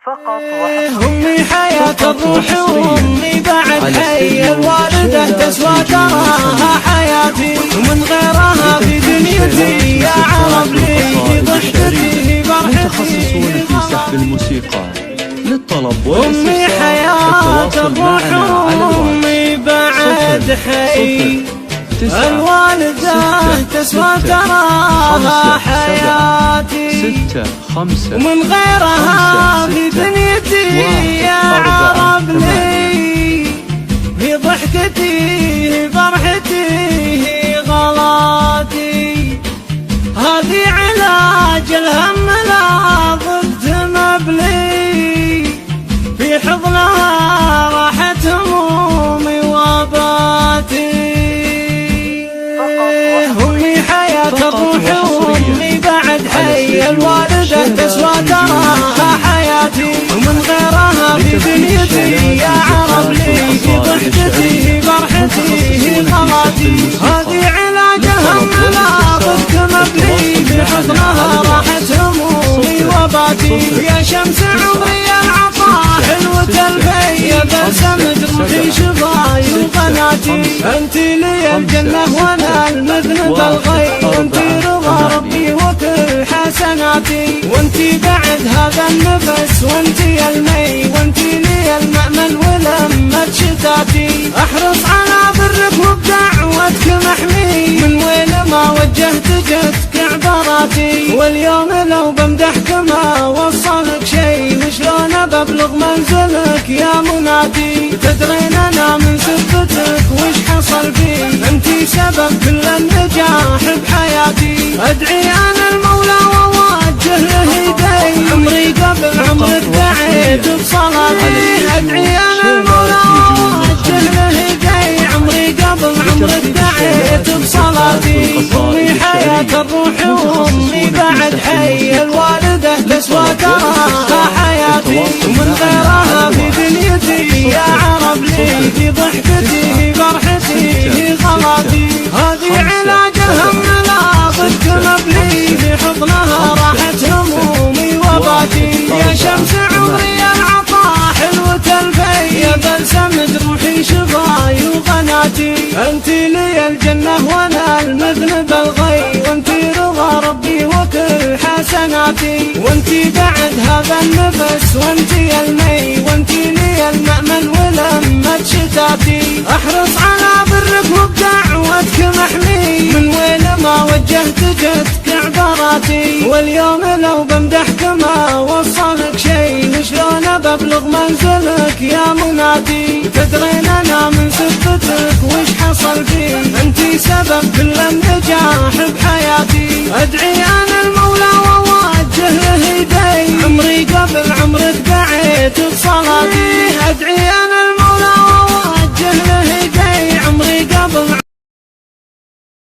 فقط وحصريا. أمي حياة الروح وأمي بعد حي، الوالدة تسوى تراها حياتي، ومن غيرها في دنيتي يا عرب لي ضحكتي متخصصون في سحب الموسيقى للطلب أمي حياة والتواصل معنا الروح على وأمي بعد حي، الوالدة تسوى تراها حياتي، 6 5 ومن غيرها في دنيتي يا عرب لي في ضحكتي فرحتي غلاتي، هذه علاج الهم لا ضد مبلي، في حضنها راحت همومي وباتي. أمي حياة الروح وأمي بعد حي، الوالدة تسوى تراها حياتي، ومن غيرها في دنيتي يا عرب لي في ضحكتي فرحتي غلاتي، هذه علاج الهم لا ضد مبلي، في حضنها راحت همومي وباتي. يا شمس عمري العطاء حلوة الفي، بلسم جروحي شفاي وقناتي، انت لي الجنة وانا المذنب الغي، وانت رضا ربي وكل حسناتي، وانت بعد هذا النفس وانت المي، وانت لي المأمن ولمة شتاتي، احرص على برك وبدعوتك محمي، من وين ما وجهت جدك عباراتي، واليوم لو بمدحك ما وصلك شي، وشلون ببلغ منزلك يا مناتي، تدرين انا من سبتك وش حصل بي، انتي سبب كل النجاح بحياتي، ادعي انا المولى ووجه له يدي، عمري قبل عمرك دعيت بصلاتي، ادعي انا المولى ووجه له يدي، عمري قبل عمرك دعيت بصلاتي. أمي حياة الروح وأمي بعد حي، الوالدة تسوى تراها حياتي، ومن غيرها في دنيتي يا عرب لي في ضحكتي فرحتي غلاتي، هذه علاج الهم لا ضد مبلي، في حضنها راحت همومي وباتي. يا شمس عمري العطاء حلوة الفي، يا بلسم جروحي شفاي وقناتي، انت لي الجنة وانا المذنب الغي، وانت رضا ربي وكل حسناتي، وانت بعد هذا النفس وانت المي، وانت لي المأمن ولمة شتاتي، احرص على برك وبدعوتك محمي، من وين ما وجهت جدك عباراتي، واليوم لو بمدحك ما وصلك شي، وشلون ببلغ منزلك يا مناتي، تدرين انا من سبتك